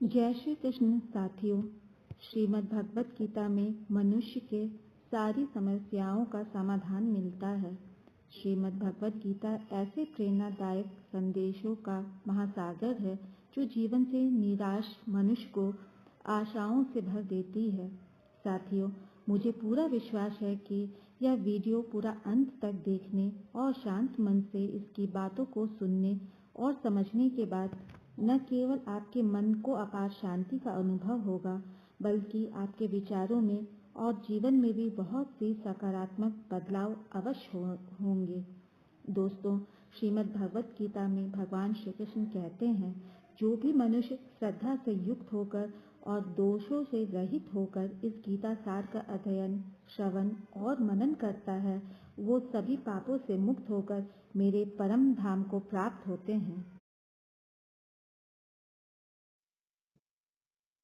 जय श्री कृष्ण साथियों। श्रीमद् भगवत गीता में मनुष्य के सारी समस्याओं का समाधान मिलता है। श्रीमद् भगवत गीता ऐसे प्रेरणादायक संदेशों का महासागर है जो जीवन से निराश मनुष्य को आशाओं से भर देती है। साथियों, मुझे पूरा विश्वास है कि यह वीडियो पूरा अंत तक देखने और शांत मन से इसकी बातों को सुनने और समझने के बाद न केवल आपके मन को अपार शांति का अनुभव होगा, बल्कि आपके विचारों में और जीवन में भी बहुत सी सकारात्मक बदलाव अवश्य होंगे। दोस्तों, श्रीमद् भगवत गीता में भगवान श्री कृष्ण कहते हैं, जो भी मनुष्य श्रद्धा से युक्त होकर और दोषों से रहित होकर इस गीता सार का अध्ययन, श्रवण और मनन करता है, वो सभी पापों से मुक्त होकर मेरे परम धाम को प्राप्त होते हैं।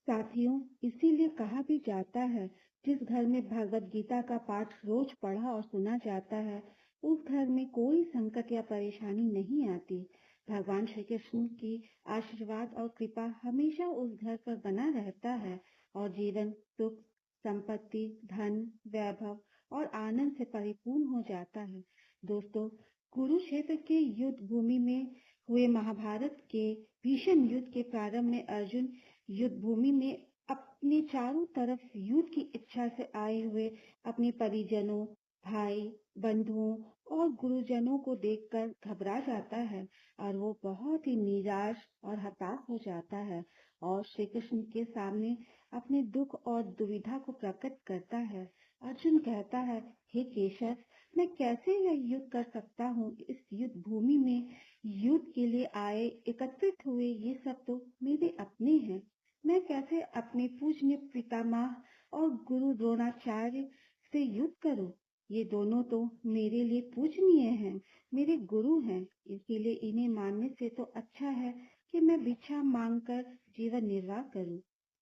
साथियों, इसीलिए कहा भी जाता है, जिस घर में भगवत गीता का पाठ रोज पढ़ा और सुना जाता है, उस घर में कोई संकट या परेशानी नहीं आती। भगवान श्री कृष्ण की आशीर्वाद और कृपा हमेशा उस घर पर बना रहता है और जीवन सुख, संपत्ति, धन, वैभव और आनंद से परिपूर्ण हो जाता है। दोस्तों, कुरुक्षेत्र के युद्ध भूमि में हुए महाभारत के भीषण युद्ध के प्रारंभ में अर्जुन युद्ध भूमि में अपने चारों तरफ युद्ध की इच्छा से आए हुए अपने परिजनों, भाई, बंधुओं और गुरुजनों को देखकर घबरा जाता है और वो बहुत ही निराश और हताश हो जाता है और श्री कृष्ण के सामने अपने दुख और दुविधा को प्रकट करता है। अर्जुन कहता है, हे केशव, मैं कैसे यह युद्ध कर सकता हूँ? इस युद्ध भूमि में युद्ध के लिए आए एकत्रित हुए ये सब तो मेरे अपने हैं। मैं कैसे अपने पूज्य पितामह और गुरु द्रोणाचार्य से युद्ध करूं? ये दोनों तो मेरे लिए पूजनीय हैं, मेरे गुरु हैं, इसीलिए इन्हें मानने से तो अच्छा है कि मैं भिक्षा मांगकर जीवन निर्वाह करूं।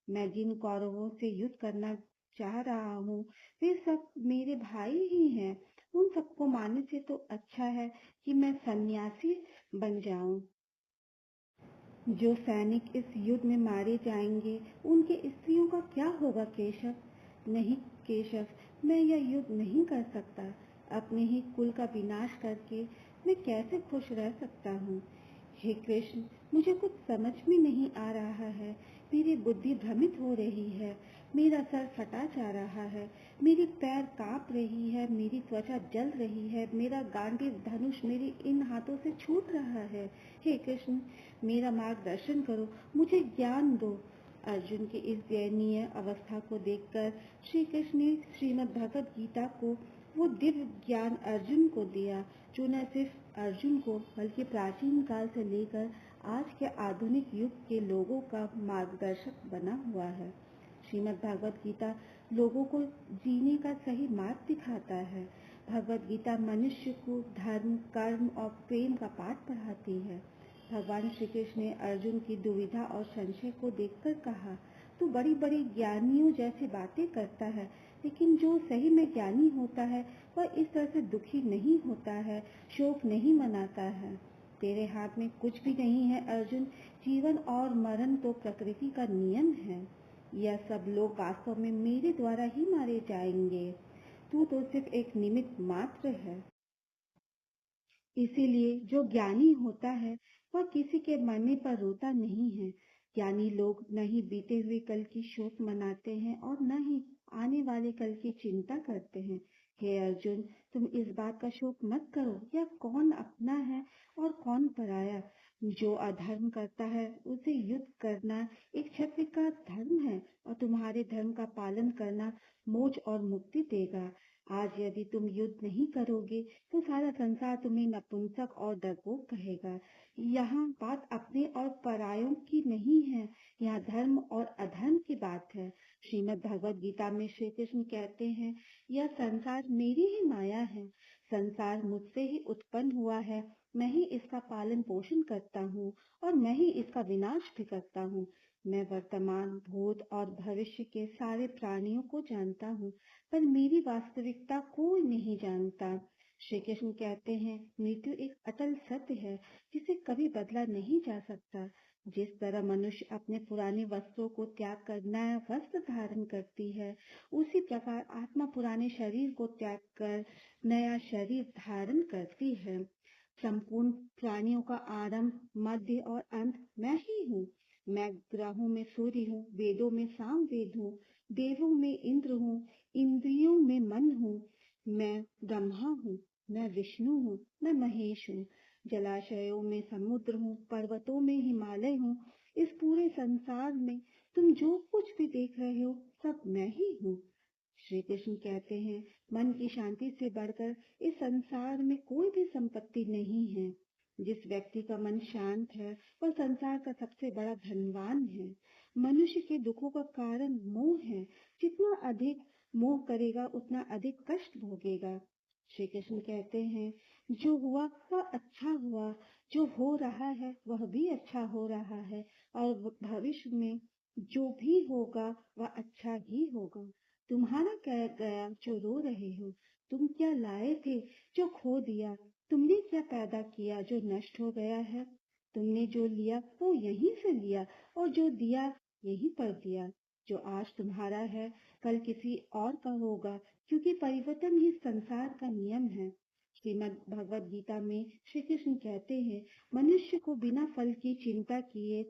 मैं जिन कौरवों से युद्ध करना चाह रहा हूँ, वे सब मेरे भाई ही हैं। उन सबको मानने से तो अच्छा है कि मैं सन्यासी बन जाऊं। जो सैनिक इस युद्ध में मारे जाएंगे, उनके स्त्रियों का क्या होगा केशव? नहीं केशव, मैं यह युद्ध नहीं कर सकता। अपने ही कुल का विनाश करके मैं कैसे खुश रह सकता हूँ? हे कृष्ण, मुझे कुछ समझ में नहीं आ रहा है। मेरी बुद्धि भ्रमित हो रही है, मेरा सर फटा जा रहा है, मेरी पैर कांप रही है, मेरी त्वचा जल रही है, मेरा गांडीव धनुष मेरे इन हाथों से छूट रहा है। हे कृष्ण, मेरा मार्गदर्शन करो, मुझे ज्ञान दो। अर्जुन की इस दयनीय अवस्था को देखकर श्री कृष्ण ने श्रीमद् भगवत गीता को वो दिव्य ज्ञान अर्जुन को दिया, जो न सिर्फ अर्जुन को बल्कि प्राचीन काल से लेकर आज के आधुनिक युग के लोगों का मार्गदर्शक बना हुआ है। श्रीमद् भगवत गीता लोगों को जीने का सही मार्ग दिखाता है। भगवत गीता मनुष्य को धर्म, कर्म और प्रेम का पाठ पढ़ाती है। भगवान श्री कृष्ण ने अर्जुन की दुविधा और संशय को देखकर कहा, तू बड़ी बड़ी ज्ञानियों जैसी बातें करता है, लेकिन जो सही में ज्ञानी होता है वह इस तरह से दुखी नहीं होता है, शोक नहीं मनाता है। तेरे हाथ में कुछ भी नहीं है अर्जुन, जीवन और मरण तो प्रकृति का नियम है। यह सब लोग वास्तव में मेरे द्वारा ही मारे जाएंगे। तू तो सिर्फ एक निमित्त मात्र है। इसीलिए जो ज्ञानी होता है वह किसी के मरने पर रोता नहीं है। ज्ञानी लोग न ही बीते हुए कल की शोक मनाते हैं और न ही आने वाले कल की चिंता करते हैं। हे अर्जुन, तुम इस बात का शोक मत करो, यह कौन अपना है और कौन पराया। जो अधर्म करता है उसे युद्ध करना एक क्षत्रिय का धर्म है और तुम्हारे धर्म का पालन करना मोक्ष और मुक्ति देगा। आज यदि तुम युद्ध नहीं करोगे तो सारा संसार तुम्हें नपुंसक और डरपोक कहेगा। यहाँ बात अपने और परायों की नहीं है, यहाँ धर्म और अधर्म की बात है। श्रीमद् भगवत गीता में श्री कृष्ण कहते हैं, यह संसार मेरी ही माया है। संसार मुझसे ही उत्पन्न हुआ है, मैं ही इसका पालन पोषण करता हूँ और मैं ही इसका विनाश भी करता हूँ। मैं वर्तमान, भूत और भविष्य के सारे प्राणियों को जानता हूँ, पर मेरी वास्तविकता कोई नहीं जानता। श्री कृष्ण कहते हैं, मृत्यु एक अटल सत्य है जिसे कभी बदला नहीं जा सकता। जिस तरह मनुष्य अपने पुराने वस्त्रों को त्याग कर नया वस्त्र धारण करती है, उसी प्रकार आत्मा पुराने शरीर को त्याग कर नया शरीर धारण करती है। संपूर्ण प्राणियों का आरंभ, मध्य और अंत मैं ही हूँ। मैं ग्रहों में सूर्य हूँ, वेदों में सामवेद हूँ, देवों में इंद्र हूँ, इंद्रियों में मन हूँ। मैं ब्रह्मा हूँ, मैं विष्णु हूँ, मैं महेश हूँ। जलाशयों में समुद्र हूँ, पर्वतों में हिमालय हूँ। इस पूरे संसार में तुम जो कुछ भी देख रहे हो, सब मैं ही हूँ। श्री कृष्ण कहते हैं, मन की शांति से बढ़कर इस संसार में कोई भी संपत्ति नहीं है। जिस व्यक्ति का मन शांत है, वह संसार का सबसे बड़ा धनवान है। मनुष्य के दुखों का कारण मोह है। जितना अधिक मोह करेगा, उतना अधिक कष्ट भोगेगा। श्री कृष्ण कहते हैं, जो हुआ वह अच्छा हुआ, जो हो रहा है वह भी अच्छा हो रहा है, और भविष्य में जो भी होगा वह अच्छा ही होगा। तुम्हारा क्या गया जो रो रहे हो? तुम क्या लाए थे जो खो दिया? तुमने क्या पैदा किया जो नष्ट हो गया है? तुमने जो लिया वो यहीं से लिया, और जो दिया यहीं पर दिया। जो आज तुम्हारा है कल किसी और का होगा, क्योंकि परिवर्तन ही संसार का नियम है। श्रीमद् भगवद गीता में श्री कृष्ण कहते हैं, मनुष्य को बिना फल की चिंता किए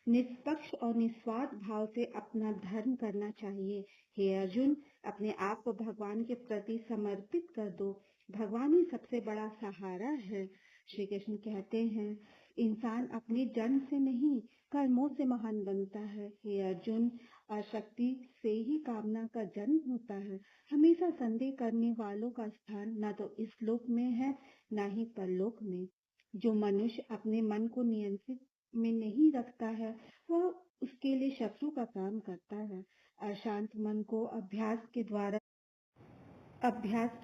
निष्पक्ष और निस्वार्थ भाव से अपना धर्म करना चाहिए। हे अर्जुन, अपने आप को भगवान के प्रति समर्पित कर दो। भगवान ही सबसे बड़ा सहारा है। श्री कृष्ण कहते हैं, इंसान अपने जन्म से नहीं, कर्मों से महान बनता है। हे अर्जुन, आसक्ति से ही कामना का जन्म होता है। हमेशा संदेह करने वालों का स्थान न तो इस लोक में है, न ही परलोक में। जो मनुष्य अपने मन को नियंत्रित में नहीं रखता है, वह उसके लिए शत्रु का काम करता है। अशांत मन को अभ्यास के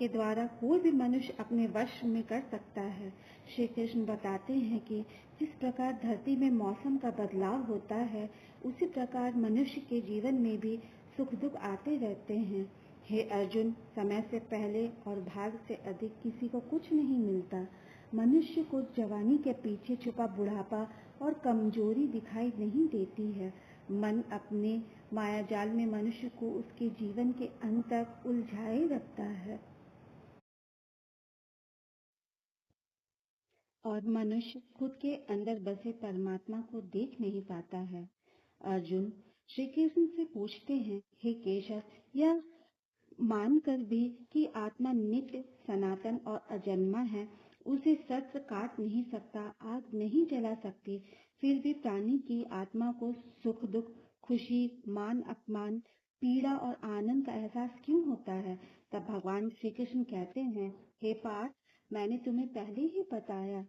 द्वारा कोई भी मनुष्य अपने वश में कर सकता है। श्री कृष्ण बताते हैं कि जिस प्रकार धरती में मौसम का बदलाव होता है, उसी प्रकार मनुष्य के जीवन में भी सुख दुख आते रहते हैं। हे अर्जुन, समय से पहले और भाग से अधिक किसी को कुछ नहीं मिलता। मनुष्य को जवानी के पीछे छुपा बुढ़ापा और कमजोरी दिखाई नहीं देती है। मन अपने मायाजाल में मनुष्य को उसके जीवन के अंत तक उलझाए रखता है, और मनुष्य खुद के अंदर बसे परमात्मा को देख नहीं पाता है। अर्जुन श्री कृष्ण से पूछते हैं, हे केशव, यह मानकर भी कि आत्मा नित्य, सनातन और अजन्मा है, उसे शस्त्र काट नहीं सकता, आग नहीं जला सकती, फिर भी प्राणी की आत्मा को सुख दुख, खुशी, मान अपमान, पीड़ा और आनंद का एहसास क्यों होता है? तब भगवान श्री कृष्ण कहते हैं, हे पार्थ, मैंने तुम्हें पहले ही बताया,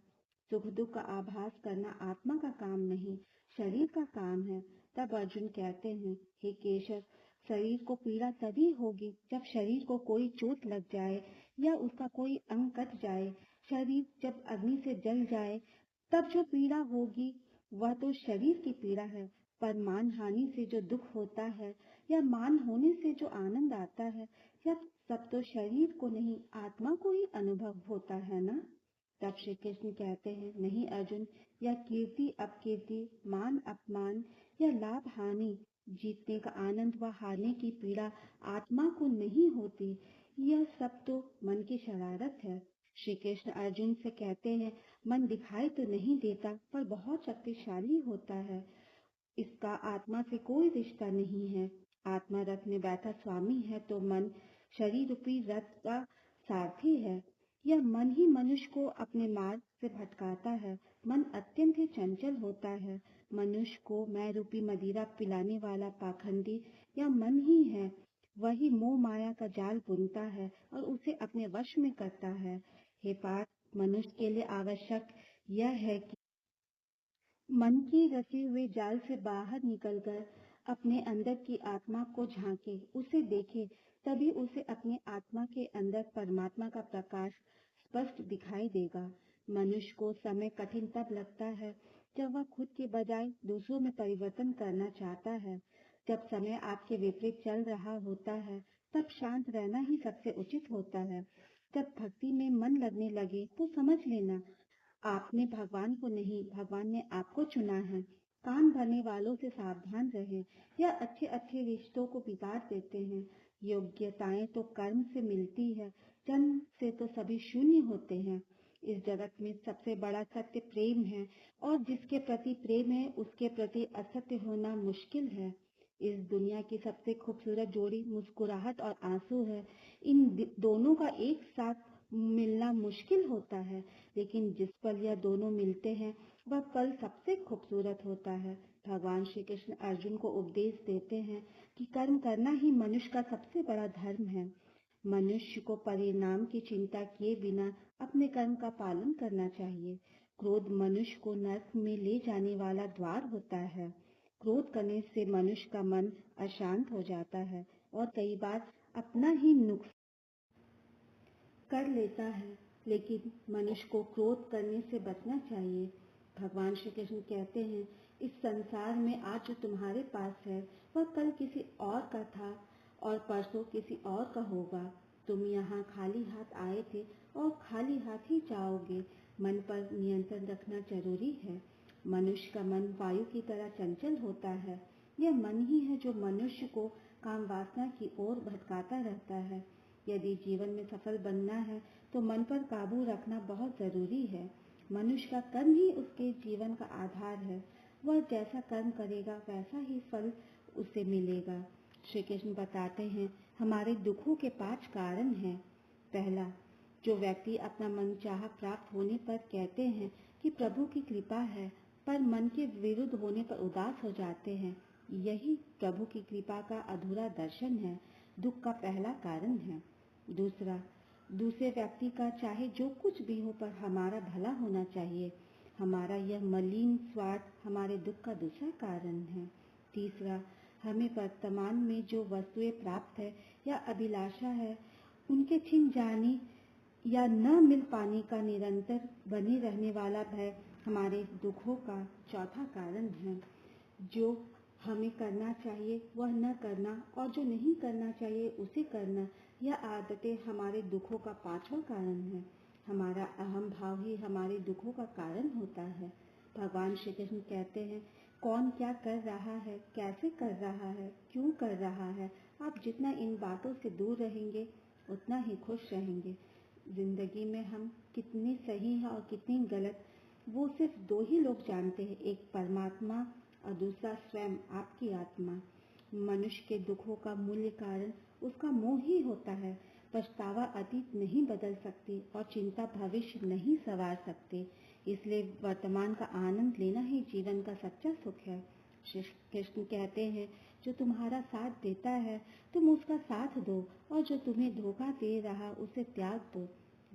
सुख दुख का आभास करना आत्मा का काम नहीं, शरीर का काम है। तब अर्जुन कहते हैं, हे केशव, शरीर को पीड़ा तभी होगी जब शरीर को कोई चोट लग जाए या उसका कोई अंग कट जाए। शरीर जब अग्नि से जल जाए, तब जो पीड़ा होगी वह तो शरीर की पीड़ा है। पर मान हानि से जो दुख होता है या मान होने से जो आनंद आता है, यह सब तो शरीर को नहीं, आत्मा को ही अनुभव होता है ना। तब श्री कृष्ण कहते हैं, नहीं अर्जुन, यह कीर्ति अपकीर्ति, मान अपमान या लाभ हानि, जीतने का आनंद व हारने की पीड़ा आत्मा को नहीं होती। यह सब तो मन की शरारत है। श्री कृष्ण अर्जुन से कहते हैं, मन दिखाई तो नहीं देता, पर बहुत शक्तिशाली होता है। इसका आत्मा से कोई रिश्ता नहीं है। आत्मा रथ में बैठा स्वामी है, तो मन शरीर रूपी रथ का सारथी है। यह मन ही मनुष्य को अपने मार्ग से भटकाता है। मन अत्यंत ही चंचल होता है। मनुष्य को मैं रूपी मदिरा पिलाने वाला पाखंडी या मन ही है। वही मोह माया का जाल बुनता है और उसे अपने वश में करता है। हे पार्थ, मनुष्य के लिए आवश्यक यह है कि मन के रचे हुए जाल से बाहर निकलकर अपने अंदर की आत्मा को झांके, उसे देखे, तभी उसे अपने आत्मा के अंदर परमात्मा का प्रकाश स्पष्ट दिखाई देगा। मनुष्य को समय कठिन तब लगता है जब वह खुद के बजाय दूसरों में परिवर्तन करना चाहता है। जब समय आपके विपरीत चल रहा होता है, तब शांत रहना ही सबसे उचित होता है। जब भक्ति में मन लगने लगे तो समझ लेना, आपने भगवान को नहीं, भगवान ने आपको चुना है। कान भरने वालों से सावधान रहें। यह अच्छे अच्छे रिश्तों को बिगाड़ देते हैं। योग्यताएं तो कर्म से मिलती है, जन्म से तो सभी शून्य होते हैं। इस जगत में सबसे बड़ा सत्य प्रेम है, और जिसके प्रति प्रेम है उसके प्रति असत्य होना मुश्किल है। इस दुनिया की सबसे खूबसूरत जोड़ी मुस्कुराहट और आंसू है। इन दोनों का एक साथ मिलना मुश्किल होता है, लेकिन जिस पल यह दोनों मिलते हैं वह पल सबसे खूबसूरत होता है। भगवान श्री कृष्ण अर्जुन को उपदेश देते हैं कि कर्म करना ही मनुष्य का सबसे बड़ा धर्म है। मनुष्य को परिणाम की चिंता किए बिना अपने कर्म का पालन करना चाहिए। क्रोध मनुष्य को नरक में ले जाने वाला द्वार होता है। क्रोध करने से मनुष्य का मन अशांत हो जाता है और कई बार अपना ही नुकसान कर लेता है, लेकिन मनुष्य को क्रोध करने से बचना चाहिए। भगवान श्री कृष्ण कहते हैं, इस संसार में आज जो तुम्हारे पास है वह कल किसी और का था और परसों किसी और का होगा। तुम यहाँ खाली हाथ आए थे और खाली हाथ ही जाओगे। मन पर नियंत्रण रखना जरूरी है। मनुष्य का मन वायु की तरह चंचल होता है। यह मन ही है जो मनुष्य को काम वासना की ओर भटकाता रहता है। यदि जीवन में सफल बनना है तो मन पर काबू रखना बहुत जरूरी है। मनुष्य का कर्म ही उसके जीवन का आधार है। वह जैसा कर्म करेगा वैसा ही फल उसे मिलेगा। श्री कृष्ण बताते हैं, हमारे दुखों के 5 कारण हैं। पहला, जो व्यक्ति अपना मनचाहा प्राप्त होने पर कहते हैं कि प्रभु की कृपा है, पर मन के विरुद्ध होने पर उदास हो जाते हैं, यही प्रभु की कृपा का अधूरा दर्शन है, दुख का पहला कारण है। दूसरा, दूसरे व्यक्ति का चाहे जो कुछ भी हो पर हमारा भला होना चाहिए, हमारा यह मलिन स्वार्थ हमारे दुख का दूसरा कारण है। तीसरा, हमें वर्तमान में जो वस्तुएं प्राप्त है या अभिलाषा है उनके छिन जाने या न मिल पाने का निरंतर बने रहने वाला भय हमारे दुखों का चौथा कारण है। जो हमें करना चाहिए वह न करना और जो नहीं करना चाहिए उसे करना, यह आदतें हमारे दुखों का 5वां कारण है। हमारा अहम भाव ही हमारे दुखों का कारण होता है। भगवान श्री कृष्ण कहते हैं, कौन क्या कर रहा है, कैसे कर रहा है, क्यों कर रहा है, आप जितना इन बातों से दूर रहेंगे उतना ही खुश रहेंगे। जिंदगी में हम कितने सही हैं और कितने गलत, वो सिर्फ 2 ही लोग जानते हैं, एक परमात्मा और दूसरा स्वयं आपकी आत्मा। मनुष्य के दुखों का मूल्य कारण उसका मोह ही होता है। पछतावा अतीत नहीं बदल सकती और चिंता भविष्य नहीं संवार सकती। इसलिए वर्तमान का आनंद लेना ही जीवन का सच्चा सुख है। श्री कृष्ण कहते हैं, जो तुम्हारा साथ देता है तुम उसका साथ दो, और जो तुम्हें धोखा दे रहा उसे त्याग दो।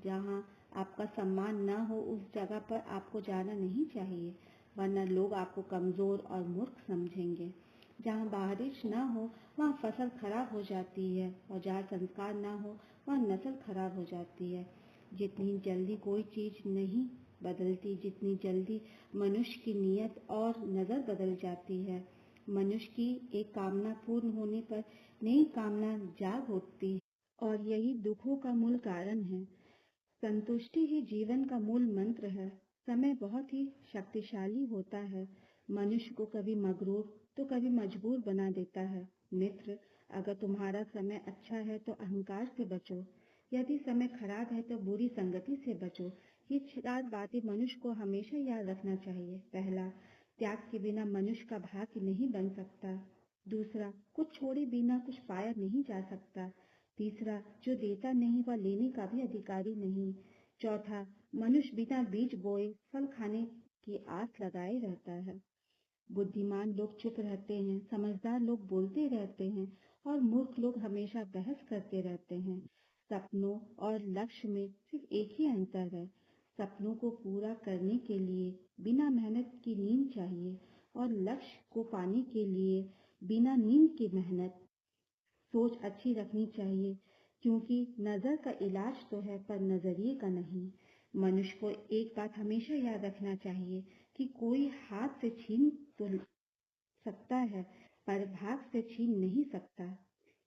जहाँ आपका सम्मान न हो उस जगह पर आपको जाना नहीं चाहिए, वरना लोग आपको कमजोर और मूर्ख समझेंगे। जहाँ बारिश न हो वहाँ फसल खराब हो जाती है, और जहाँ संस्कार न हो वहाँ नस्ल खराब हो जाती है। जितनी जल्दी कोई चीज नहीं बदलती, जितनी जल्दी मनुष्य की नीयत और नजर बदल जाती है। मनुष्य की एक कामना पूर्ण होने पर नई कामना जाग उठती है, और यही दुखों का मूल कारण है। संतुष्टि ही जीवन का मूल मंत्र है। समय बहुत ही शक्तिशाली होता है। मनुष्य को कभी मगरूर तो कभी मजबूर बना देता है। मित्र, अगर तुम्हारा समय अच्छा है तो अहंकार से बचो, यदि समय खराब है तो बुरी संगति से बचो। ये 4 बातें मनुष्य को हमेशा याद रखना चाहिए। पहला, त्याग के बिना मनुष्य का भाग्य नहीं बन सकता। दूसरा, कुछ छोड़े बिना कुछ पाया नहीं जा सकता। तीसरा, जो देता नहीं वह लेने का भी अधिकारी नहीं। चौथा, मनुष्य बिना बीज बोए फल खाने की आस लगाए रहता है। बुद्धिमान लोग चुप रहते हैं, समझदार लोग बोलते रहते हैं, और मूर्ख लोग हमेशा बहस करते रहते हैं। सपनों और लक्ष्य में सिर्फ एक ही अंतर है। सपनों को पूरा करने के लिए बिना मेहनत की नींद चाहिए, और लक्ष्य को पाने के लिए बिना नींद की मेहनत। सोच अच्छी रखनी चाहिए, क्योंकि नजर का इलाज तो है पर नजरिए का नहीं। मनुष्य को एक बात हमेशा याद रखना चाहिए कि कोई हाथ से छीन तो सकता है पर भाग से छीन नहीं सकता।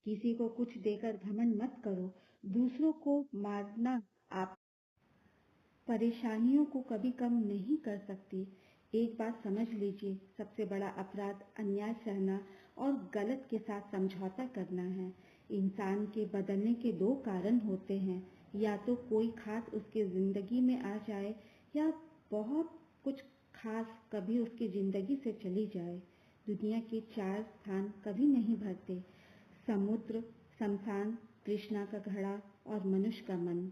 किसी को कुछ देकर घमंड मत करो। दूसरों को मारना आप परेशानियों को कभी कम नहीं कर सकती। एक बात समझ लीजिए, सबसे बड़ा अपराध अन्याय सहना और गलत के साथ समझौता करना है। इंसान के बदलने के दो कारण होते हैं, या तो कोई खास उसकी जिंदगी में आ जाए या बहुत कुछ खास कभी उसकी जिंदगी से चली जाए। दुनिया के चार स्थान कभी नहीं भरते, समुद्र, शमशान, तृष्णा का घड़ा और मनुष्य का मन।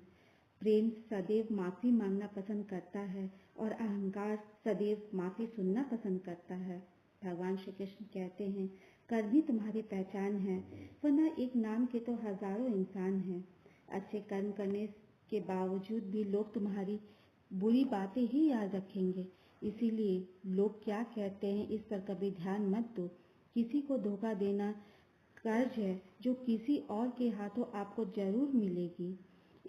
प्रेम सदैव माफी मांगना पसंद करता है और अहंकार सदैव माफी सुनना पसंद करता है। भगवान श्री कृष्ण कहते हैं, कर्म ही तुम्हारी पहचान है, वरना एक नाम के तो हजारों इंसान हैं। अच्छे कर्म करने के बावजूद भी लोग तुम्हारी बुरी बातें ही याद रखेंगे। इसीलिए लोग क्या कहते हैं इस पर कभी ध्यान मत दो। किसी को धोखा देना कर्ज है जो किसी और के हाथों आपको जरूर मिलेगी।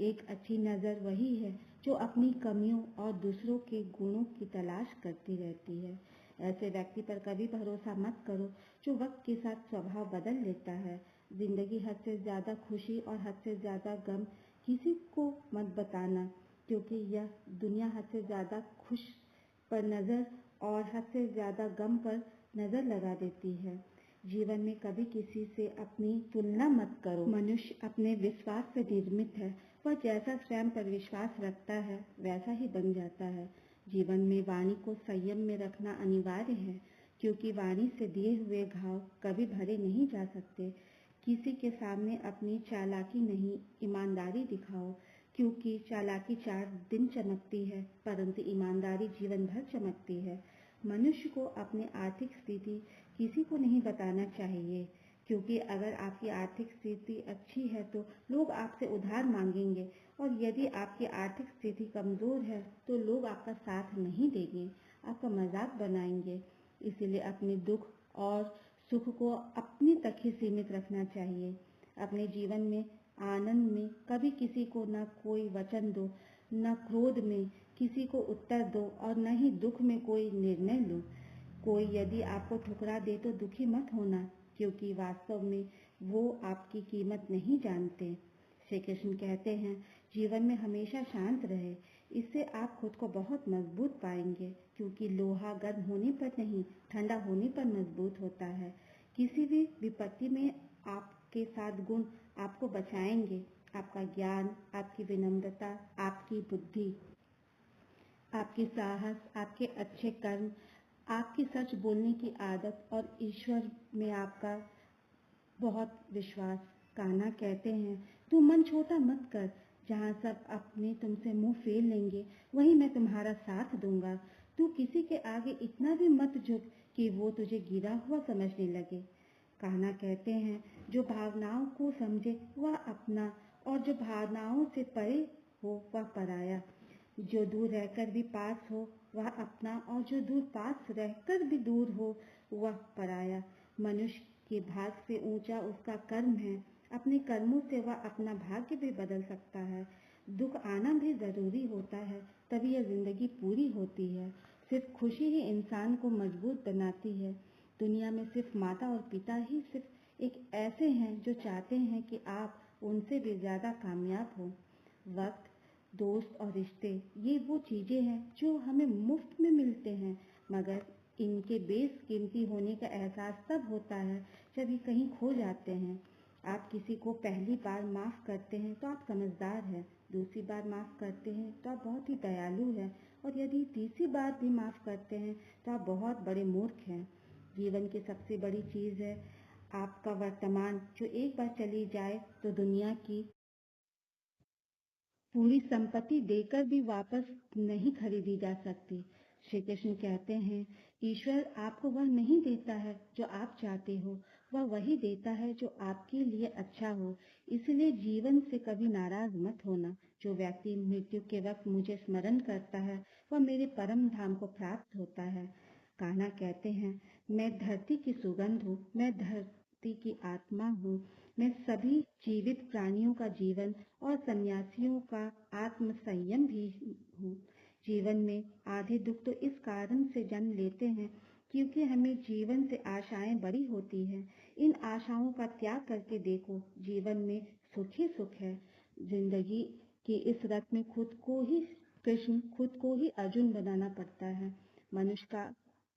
एक अच्छी नज़र वही है जो अपनी कमियों और दूसरों के गुणों की तलाश करती रहती है। ऐसे व्यक्ति पर कभी भरोसा मत करो जो वक्त के साथ स्वभाव बदल लेता है। जिंदगी हद से ज्यादा खुशी और हद से ज्यादा गम किसी को मत बताना, क्योंकि यह दुनिया हद से ज्यादा खुश पर नजर और हद से ज्यादा गम पर नजर लगा देती है। जीवन में कभी किसी से अपनी तुलना मत करो। मनुष्य अपने विश्वास से निर्मित है। वह जैसा स्वयं पर विश्वास रखता है वैसा ही बन जाता है। जीवन में वाणी को संयम में रखना अनिवार्य है, क्योंकि वाणी से दिए हुए घाव कभी भरे नहीं जा सकते। किसी के सामने अपनी चालाकी नहीं, ईमानदारी दिखाओ, क्योंकि चालाकी 4 दिन चमकती है परंतु ईमानदारी जीवन भर चमकती है। मनुष्य को अपनी आर्थिक स्थिति किसी को नहीं बताना चाहिए, क्योंकि अगर आपकी आर्थिक स्थिति अच्छी है तो लोग आपसे उधार मांगेंगे, और यदि आपकी आर्थिक स्थिति कमजोर है तो लोग आपका साथ नहीं देंगे, आपका मजाक बनाएंगे। इसीलिए अपने दुख और सुख को अपने तक ही सीमित रखना चाहिए। अपने जीवन में आनंद में कभी किसी को न कोई वचन दो, न क्रोध में किसी को उत्तर दो, और न ही दुख में कोई निर्णय लो। कोई यदि आपको ठुकरा दे तो दुखी मत होना, क्योंकि वास्तव में वो आपकी कीमत नहीं जानते। श्री कृष्ण कहते हैं, जीवन में हमेशा शांत रहे, इससे आप खुद को बहुत मजबूत पाएंगे, क्योंकि लोहा गर्म होने पर नहीं, ठंडा होने पर मजबूत होता है। किसी भी विपत्ति में आपके साथ गुण आपको बचाएंगे, आपका ज्ञान, आपकी विनम्रता, आपकी बुद्धि, आपकी साहस, आपके अच्छे कर्म, आपकी सच बोलने की आदत और ईश्वर में आपका बहुत विश्वास। कान्हा कहते हैं, तू मन छोटा मत कर, जहाँ सब अपने तुमसे मुंह फेर लेंगे वहीं मैं तुम्हारा साथ दूंगा। तू किसी के आगे इतना भी मत झुक कि वो तुझे गिरा हुआ समझने लगे। कान्हा कहते हैं, जो भावनाओं को समझे वह अपना, और जो भावनाओं से परे हो वह पराया। जो दूर रहकर भी पास हो वह अपना, और जो दूर पास रहकर भी दूर हो वह पराया। मनुष्य के भाग्य से ऊंचा उसका कर्म है। अपने कर्मों से वह अपना भाग्य भी बदल सकता है। दुख आना भी जरूरी होता है, तभी यह जिंदगी पूरी होती है। सिर्फ खुशी ही इंसान को मजबूत बनाती है। दुनिया में सिर्फ माता और पिता ही सिर्फ एक ऐसे हैं जो चाहते हैं कि आप उनसे भी ज्यादा कामयाब हो। वक्त, दोस्त और रिश्ते, ये वो चीजें हैं जो हमें मुफ्त में मिलते हैं, मगर इनके बेशकीमती होने का एहसास तब होता है जब ये कहीं खो जाते हैं। आप किसी को पहली बार माफ करते हैं तो आप समझदार हैं, दूसरी बार माफ करते हैं तो आप बहुत ही दयालु हैं, और यदि तीसरी बार भी माफ करते हैं तो आप बहुत बड़े मूर्ख हैं। जीवन की सबसे बड़ी चीज है आपका वर्तमान, जो एक बार चली जाए तो दुनिया की पूरी संपत्ति देकर भी वापस नहीं खरीदी जा सकती। श्री कृष्ण कहते हैं, ईश्वर आपको वह नहीं देता है जो आप चाहते हो, वह वही देता है जो आपके लिए अच्छा हो। इसलिए जीवन से कभी नाराज मत होना। जो व्यक्ति मृत्यु के वक्त मुझे स्मरण करता है वह मेरे परम धाम को प्राप्त होता है। कान्हा कहते हैं, मैं धरती की सुगंध हूँ, मैं धरती की आत्मा हूँ, मैं सभी जीवित प्राणियों का जीवन और सन्यासियों का आत्म संयम भी हूँ। जीवन में आधे दुख तो इस कारण से जन्म लेते हैं क्योंकि हमें जीवन से आशाएं बड़ी होती हैं। इन आशाओं का त्याग करके देखो, जीवन में सुख ही सुख है। जिंदगी के इस रथ में खुद को ही कृष्ण, खुद को ही अर्जुन बनाना पड़ता है। मनुष्य का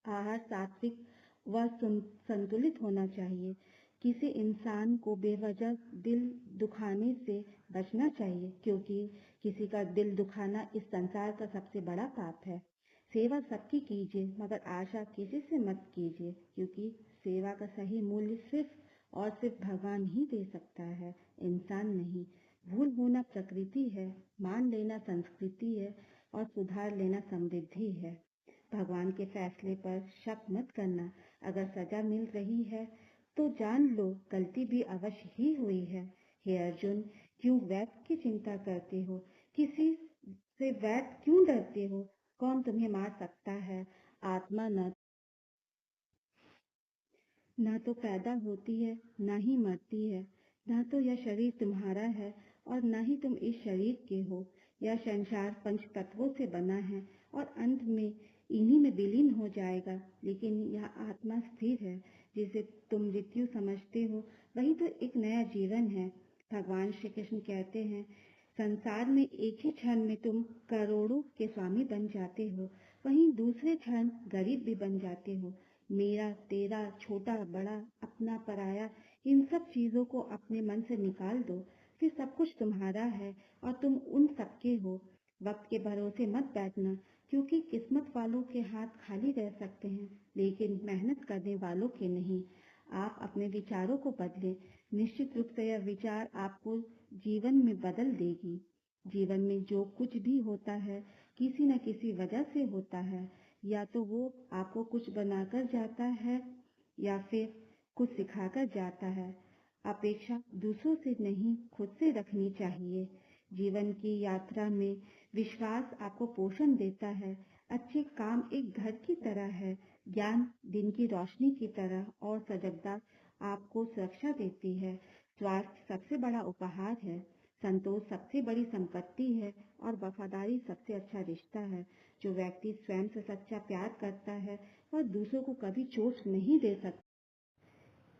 आहार सात्विक व संतुलित होना चाहिए। किसी इंसान को बेवजह दिल दुखाने से बचना चाहिए, क्योंकि किसी का दिल दुखाना इस संसार का सबसे बड़ा पाप है। सेवा सबकी कीजिए, मगर आशा किसी से मत कीजिए, क्योंकि सेवा का सही मूल्य सिर्फ और सिर्फ भगवान ही दे सकता है, इंसान नहीं। भूल होना प्रकृति है, मान लेना संस्कृति है और सुधार लेना समृद्धि है। भगवान के फैसले पर शक मत करना। अगर सजा मिल रही है तो जान लो गलती भी अवश्य ही हुई है। हे अर्जुन, क्यों वैद की चिंता करते हो? किसी से वैद क्यों डरते हो? कौन तुम्हें मार सकता है? आत्मा न तो पैदा होती है, न ही मरती है। न तो यह शरीर तुम्हारा है और न ही तुम इस शरीर के हो। यह संसार पंच तत्वों से बना है और अंत में इन्हीं में विलीन हो जाएगा। लेकिन यह आत्मा स्थिर है, जिसे तुम मृत्यु समझते हो, वही तो एक नया जीवन है। भगवान श्री कृष्ण कहते हैं, संसार में एक ही क्षण में तुम करोड़ों के स्वामी बन जाते हो, वहीं दूसरे क्षण गरीब भी बन जाते हो। मेरा, तेरा, छोटा, बड़ा, अपना, पराया, इन सब चीजों को अपने मन से निकाल दो, फिर सब कुछ तुम्हारा है और तुम उन सबके हो। वक्त के भरोसे मत बैठना, क्योंकि किस्मत वालों के हाथ खाली रह सकते हैं, लेकिन मेहनत करने वालों के नहीं। आप अपने विचारों को बदलें। निश्चित रूप से यह विचार आपको जीवन में बदल देगी। जीवन में जो कुछ भी होता है, किसी न किसी वजह से होता है। या तो वो आपको कुछ बनाकर जाता है या फिर कुछ सिखाकर जाता है। अपेक्षा दूसरों से नहीं, खुद से रखनी चाहिए। जीवन की यात्रा में विश्वास आपको पोषण देता है। अच्छे काम एक घर की तरह है, ज्ञान दिन की रोशनी की तरह और सजगता आपको सुरक्षा देती है। स्वास्थ्य सबसे बड़ा उपहार है, संतोष सबसे बड़ी संपत्ति है और वफादारी सबसे अच्छा रिश्ता है। जो व्यक्ति स्वयं से सच्चा प्यार करता है वह दूसरों को कभी चोट नहीं दे सकता।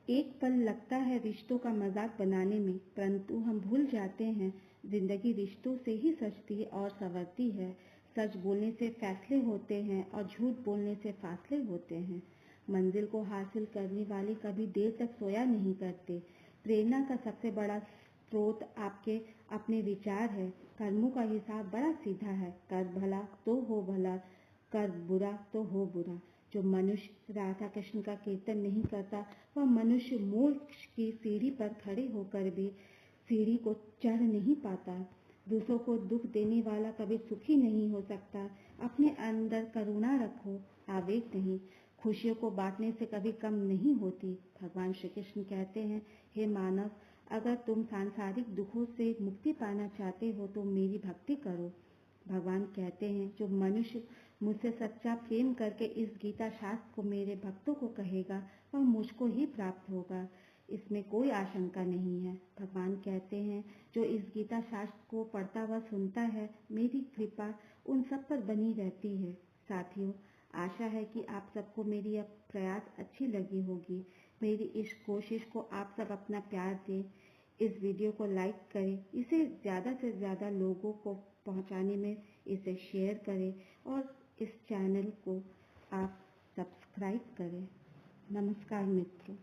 एक पल लगता है रिश्तों का मजाक बनाने में, परंतु हम भूल जाते हैं जिंदगी रिश्तों से ही सजती और संवरती है। सच बोलने से फैसले होते हैं और झूठ बोलने से फासले होते हैं। मंजिल को हासिल करने वाले कभी देर तक सोया नहीं करते। प्रेरणा का सबसे बड़ा स्रोत आपके अपने विचार है। कर्मों का हिसाब बड़ा सीधा है, कर भला तो हो भला, कर बुरा तो हो बुरा। जो मनुष्य राधा कृष्ण का कीर्तन नहीं करता, वह मनुष्य मोक्ष की सीढ़ी पर खड़े होकर भी सीढ़ी को चढ़ नहीं पाता। दूसरों को दुख देने वाला कभी सुखी नहीं हो सकता। अपने अंदर करुणा रखो, आवेग नहीं। खुशियों को बांटने से कभी कम नहीं होती। भगवान श्री कृष्ण कहते हैं, हे मानव, अगर तुम सांसारिक दुखों से मुक्ति पाना चाहते हो तो मेरी भक्ति करो। भगवान कहते हैं, जो मनुष्य मुझसे सच्चा प्रेम करके इस गीता शास्त्र को मेरे भक्तों को कहेगा, वह मुझको ही प्राप्त होगा। इसमें कोई आशंका नहीं है। भगवान कहते हैं, जो इस गीता शास्त्र को पढ़ता व सुनता है, मेरी कृपा उन सब पर बनी रहती है। साथियों, आशा है कि आप सबको मेरी यह प्रयास अच्छी लगी होगी। मेरी इस कोशिश को आप सब अपना प्यार दें। इस वीडियो को लाइक करें, इसे ज़्यादा से ज़्यादा लोगों को पहुंचाने में इसे शेयर करें और इस चैनल को आप सब्सक्राइब करें। नमस्कार मित्रों।